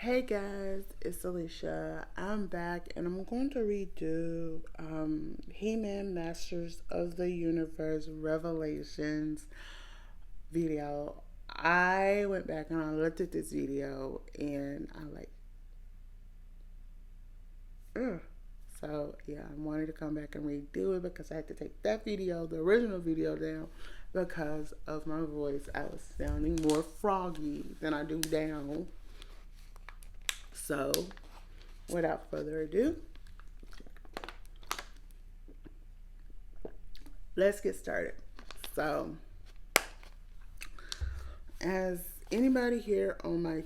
Hey guys, it's Alicia. I'm back and I'm going to redo He-Man Masters of the Universe Revelations video. I went back and I looked at this video and I like, ugh. So yeah, I wanted to come back and redo it because I had to take that video, the original video, down because of my voice. I was sounding more froggy than I do now. So without further ado, let's get started. So, as anybody here on my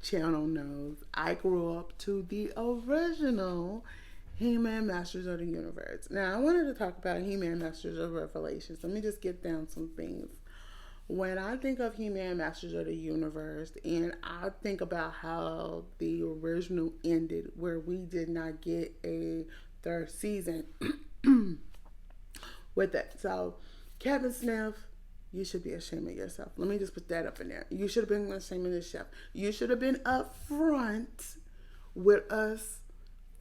channel knows, I grew up to the original He-Man Masters of the Universe. Now, I wanted to talk about He-Man Masters of Revelations. Let me just get down some things. When I think of He-Man Masters of the Universe, and I think about how the original ended, where we did not get a third season with it. So, Kevin Smith, you should be ashamed of yourself. Let me just put that up in there. You should have been ashamed of yourself. You should have been up front with us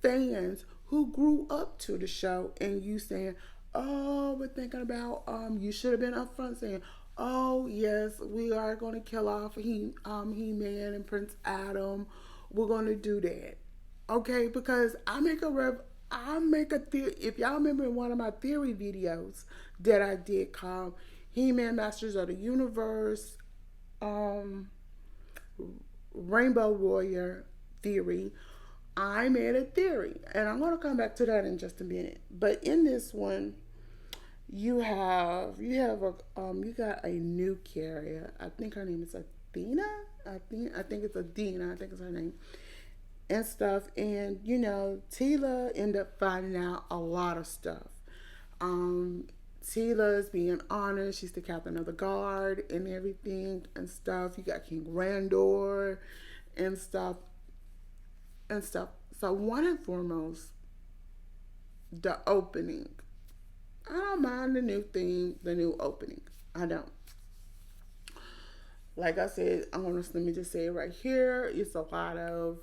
fans who grew up to the show, and you saying, "Oh, we're thinking about." You should have been up front saying, "Oh yes, we are going to kill off He-Man and Prince Adam. We're going to do that." Okay, because I make a theory. If y'all remember in one of my theory videos that I did called He-Man Masters of the Universe, um, Rainbow Warrior theory, I made a theory, and I'm going to come back to that in just a minute. But in this one, you got a new carrier. I think her name is Athena. I think it's Adina. I think it's her name and stuff. And Tila ended up finding out a lot of stuff. Tila is being honored. She's the captain of the guard and everything and stuff. You got King Randor and stuff. So one and foremost, the opening. I don't mind the new theme, the new opening. I don't. Like I said, let me just say it right here. It's a lot of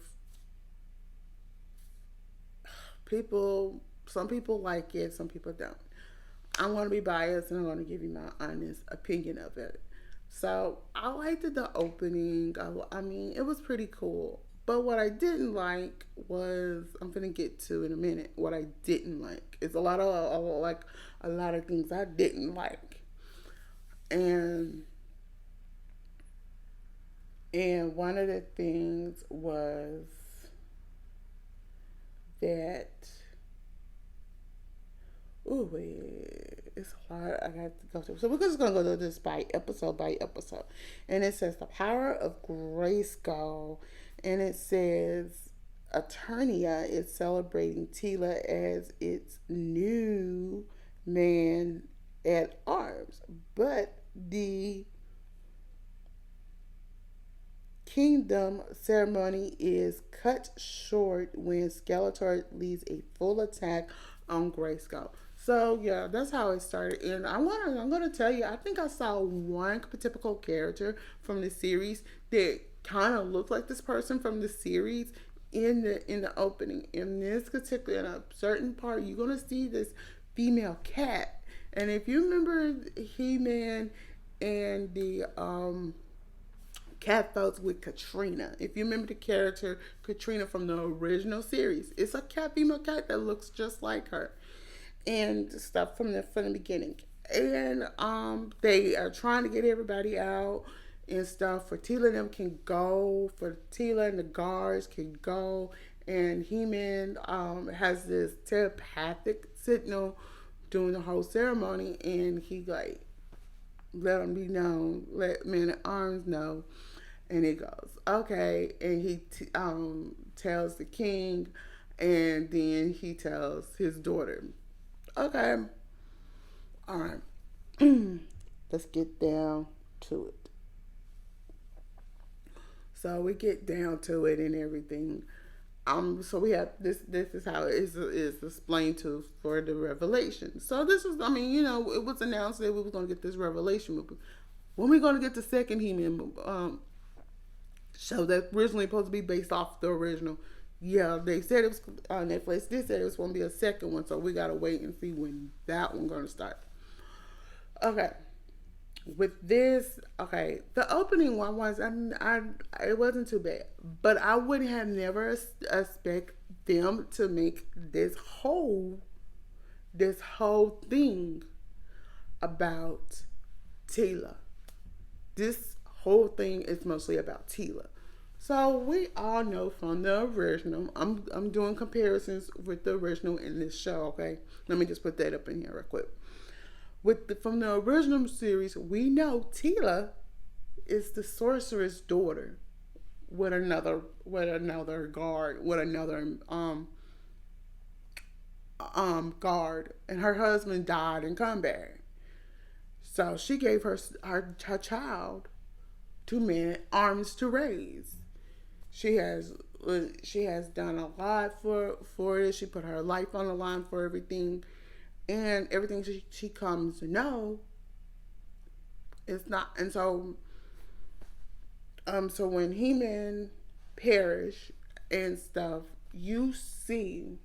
people. Some people like it, some people don't. I'm going to be biased and I'm going to give you my honest opinion of it. So I liked the opening. I mean, it was pretty cool. But what I didn't like was, I'm gonna get to in a minute. What I didn't like, it's a lot of things I didn't like, and one of the things was that, ooh, wait, it's a lot I got to go through. So we're just gonna go through this by episode, and it says the power of Grayskull. And it says Eternia is celebrating Tila as its new man at arms. But the kingdom ceremony is cut short when Skeletor leads a full attack on Grayskull. So yeah, that's how it started. And I'm gonna tell you, I think I saw one typical character from the series that kind of looked like this person from the series in the opening. In this particular, in a certain part, you're gonna see this female cat. And if you remember He-Man and the cat folks with Katrina, if you remember the character Katrina from the original series, it's a female cat that looks just like her and stuff from the beginning. And they are trying to get everybody out and stuff. For Tila and them can go. For Tila and the guards can go. And He-Man has this telepathic signal during the whole ceremony, and he like let them be known, let Man at Arms know, and he goes okay, and he tells the king, and then he tells his daughter. Okay, all right. Let's get down to it. So we get down to it and everything. So we have this. This is how it is explained to for the revelation. So this is, I mean, it was announced that we were going to get this revelation movie. When we going to get the second He-Man show that's originally supposed to be based off the original. Yeah, they said it was on Netflix. They said it was going to be a second one, so we gotta wait and see when that one's gonna start. Okay, with this, okay, the opening one was it wasn't too bad, but I would have never expect them to make this whole thing about Tila. This whole thing is mostly about Tila. So we all know from the original. I'm doing comparisons with the original in this show. Okay, let me just put that up in here real quick. From the original series, we know Tila is the sorcerer's daughter with another guard, and her husband died in combat. So she gave her child to men arms to raise. She has she has done a lot for it. She put her life on the line for everything, and everything she comes to know is not. And so when He-Man perish and stuff, you see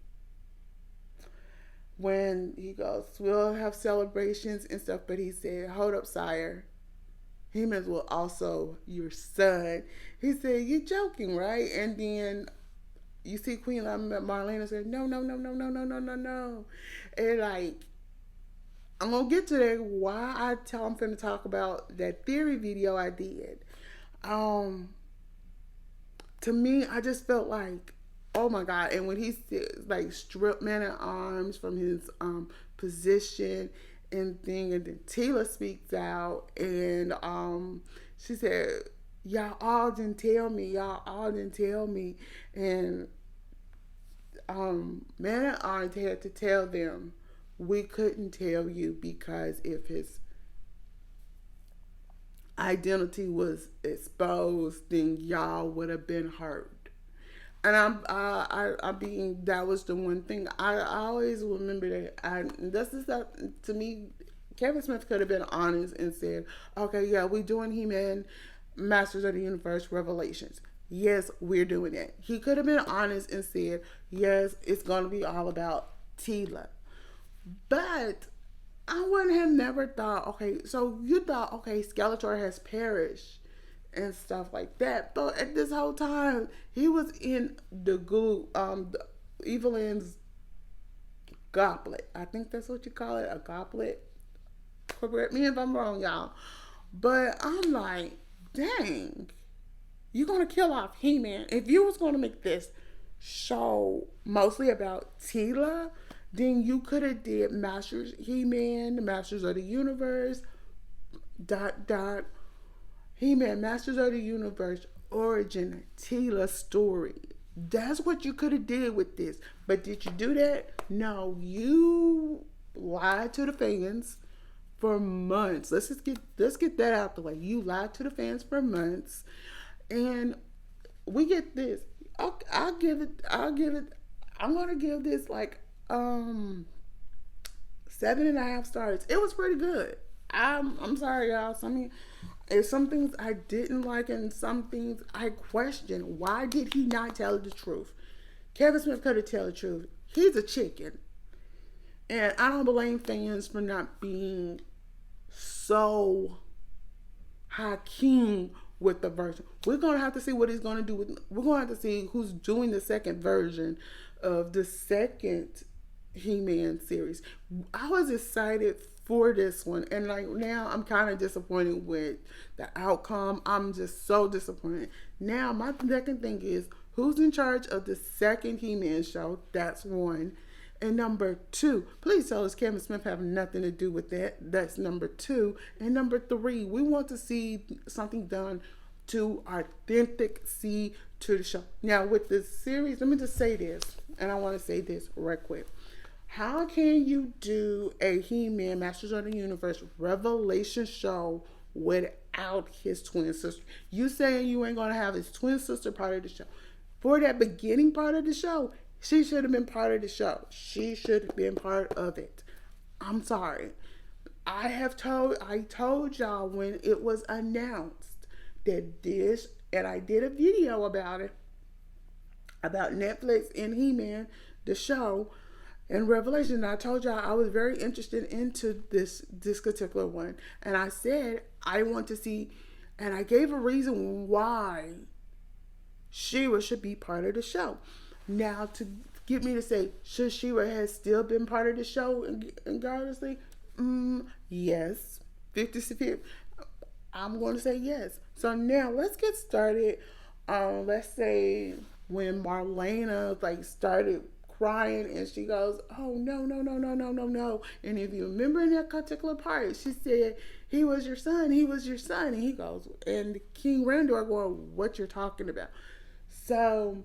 when he goes, we'll have celebrations and stuff, but he said, hold up, sire. He-Man will also your son. He said, you're joking, right? And then you see Queen Marlena said, no, no, no, no, no, no, no, no, no. And like, I'm gonna get to that. Why I'm finna talk about that theory video I did. Um, to me, I just felt like, oh my god! And when he like stripped Man at Arms from his position and thing, and then Tila speaks out, and she said, "Y'all all didn't tell me. Y'all all didn't tell me," and Man at Arms had to tell them, "We couldn't tell you because if his identity was exposed, then y'all would have been hurt." And I being that was the one thing I always remember that. This is that to me. Kevin Smith could have been honest and said, "Okay, yeah, we're doing He-Man, Masters of the Universe, Revelations. Yes, we're doing that." He could have been honest and said, "Yes, it's going to be all about Tila." But I wouldn't have never thought, okay, so you thought, okay, Skeletor has perished and stuff like that. But at this whole time, he was in the Evelyn's goblet. I think that's what you call it, a goblet. Correct me if I'm wrong, y'all. But I'm like, dang, you gonna kill off He-Man? If you was gonna make this show mostly about Tila, then you could have did Masters He-Man, Masters of the Universe, dot dot He-Man, Masters of the Universe, origin, Tila story. That's what you could have did with this. But did you do that? No, you lied to the fans for months. Let's get that out the way. You lied to the fans for months, and we get this. I'll give it. I'm gonna give this like 7.5 stars. It was pretty good. I'm sorry, y'all. Some things I didn't like, and some things I questioned. Why did he not tell the truth? Kevin Smith could have told the truth. He's a chicken, and I don't blame fans for not being so high keen with the version. We're gonna have to see what he's gonna do with. We're gonna have to see who's doing the second version of the second He-Man series. I was excited for this one, and like now I'm kind of disappointed with the outcome. I'm just so disappointed. Now my second thing is who's in charge of the second He-Man show. That's one. And number two, please tell us Kevin Smith have nothing to do with that. That's number two. And number three, we want to see something done to authentic see to the show. Now with this series, let me just say this, and I want to say this right quick. How can you do a He-Man Masters of the Universe Revelation show without his twin sister? You saying you ain't gonna have his twin sister part of the show? For that beginning part of the show, she should have been part of the show. She should have been part of it. I'm sorry. I told y'all when it was announced that this and I did a video about it, about Netflix and He-Man, the show, and Revelation. And I told y'all I was very interested into this particular one, and I said I want to see, and I gave a reason why She-Ra should be part of the show. Now, to get me to say, should She-Ra has still been part of the show, regardlessly? Yes. 50-50. I'm going to say yes. So now let's get started. Let's say when Marlena like started crying and she goes, "Oh no, no, no, no, no, no, no!" And if you remember in that particular part, she said, "He was your son. He was your son." And he goes, and King Randor going, "What you're talking about?" So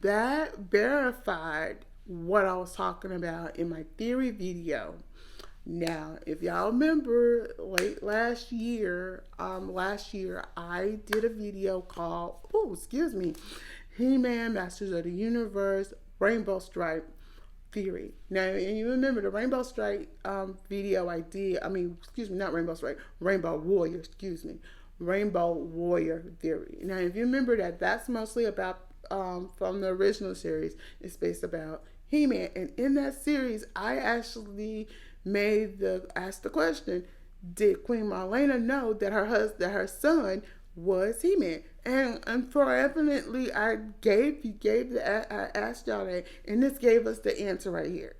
that verified what I was talking about in my theory video. Now, if y'all remember, last year I did a video called, He-Man, Masters of the Universe, Rainbow Stripe Theory. Now, and you remember the Rainbow Stripe video I did, not Rainbow Stripe, Rainbow Warrior, Rainbow Warrior Theory. Now, if you remember that, that's mostly about, from the original series, it's based about He-Man. And in that series, I actually asked the question: did Queen Marlena know that her son was He-Man? And for evidently, I asked y'all that, and this gave us the answer right here.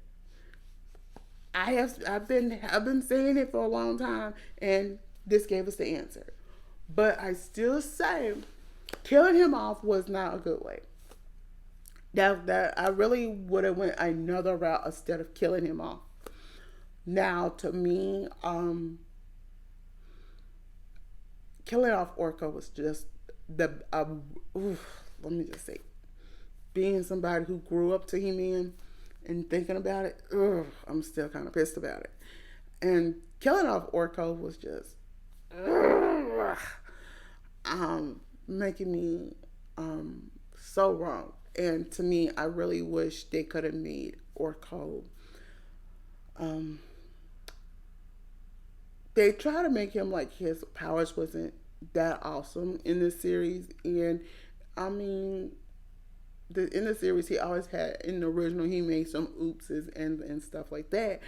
I've been saying it for a long time, and this gave us the answer. But I still say killing him off was not a good way. That I really would have went another route instead of killing him off. Now, to me, killing off Orko was just let me just say, being somebody who grew up to He-Man and thinking about it, I'm still kind of pissed about it. And killing off Orko was just making me so wrong. And to me, I really wish they could have made Orko. They try to make him like his powers wasn't that awesome in this series, and I mean, in the series he always had, in the original he made some oopses and stuff like that.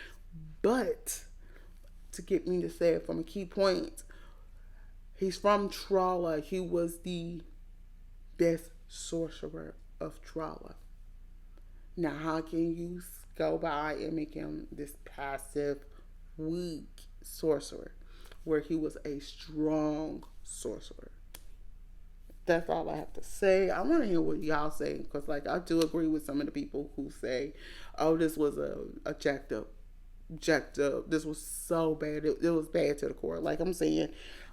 But to get me to say it from a key point, he's from Trolla. He was the best sorcerer of Trolla. Now, how can you go by and make him this passive, weak sorcerer, where he was a strong sorcerer? That's all I have to say. I want to hear what y'all say, because like I do agree with some of the people who say, "Oh, this was a jacked up. This was so bad. It was bad to the core." Like I'm saying,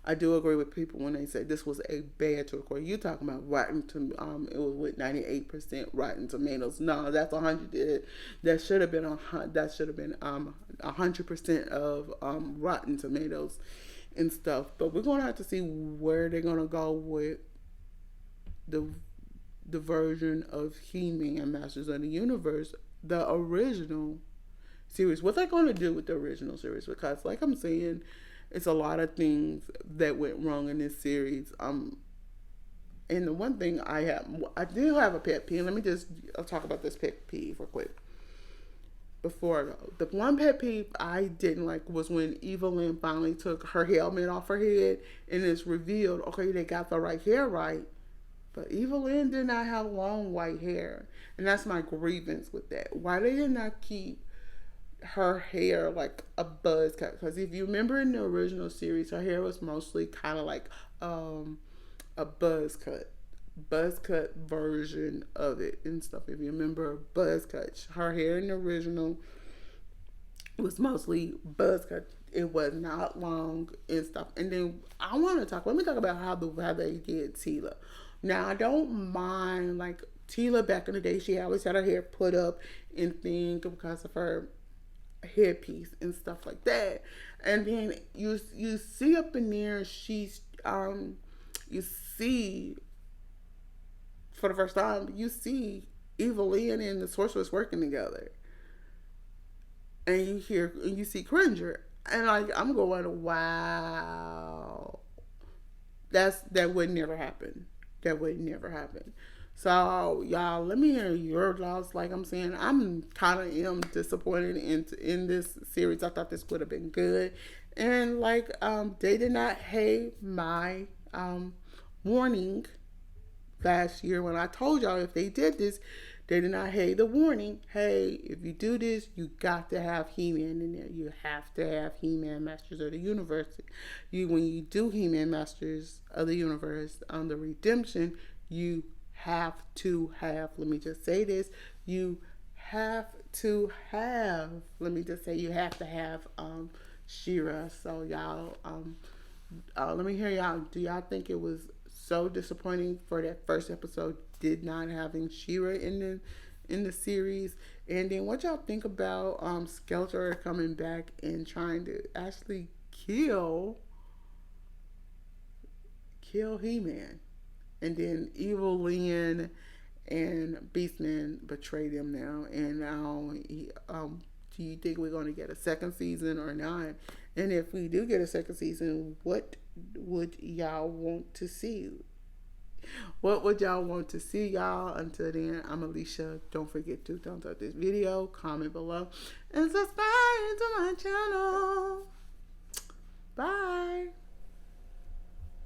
I do agree with people when they say this was a bad to the core. You talking about rotten to it was with 98% Rotten Tomatoes. No, that's 100. That should have been 100% of Rotten Tomatoes and stuff. But we're gonna have to see where they're gonna go with the version of He-Man Masters of the Universe, the original series. What they're gonna do with the original series? Because like I'm saying, it's a lot of things that went wrong in this series. And the one thing I do have a pet peeve. Let me just talk about this pet peeve real quick. Before I go, the one pet peeve I didn't like was when Evelyn finally took her helmet off her head and it's revealed, okay, they got the right hair right, but Evelyn did not have long white hair. And that's my grievance with that. Why they did not keep her hair like a buzz cut? Because if you remember in the original series, her hair was mostly kind of like a buzz cut version of it and stuff. If you remember, buzz cut, her hair in the original was mostly buzz cut. It was not long and stuff. And then let me talk about how they did Tila. Now, I don't mind, like, Tila back in the day, she always had her hair put up and things because of her headpiece and stuff like that. And then you see up in there, you see, for the first time, you see Evelyn and the sorceress working together. And you see Cringer. And like, I'm going, wow. That would never happen. that would never happen. So y'all, let me hear your thoughts. Like I'm saying, I'm kind of am disappointed in this series. I thought this would have been good, and like they did not heed my warning last year when I told y'all if they did this, they did not heed the warning. Hey, if you do this, you got to have He-Man in there. You have to have He-Man Masters of the Universe. When you do He-Man Masters of the Universe on the Redemption, you have to have. Let me just say this. You have to have. Let me just say you have to have She-Ra. So y'all, let me hear y'all. Do y'all think it was so disappointing for that first episode did not having She-Ra in the series? And then what y'all think about Skeletor coming back and trying to actually kill He-Man, and then Evil Lynn and Beastman betray them now, and now do you think we're going to get a second season or not? And if we do get a second season, what would y'all want to see? What would y'all want to see, y'all? Until then, I'm Alicia. Don't forget to thumbs up this video, comment below, and subscribe to my channel. Bye.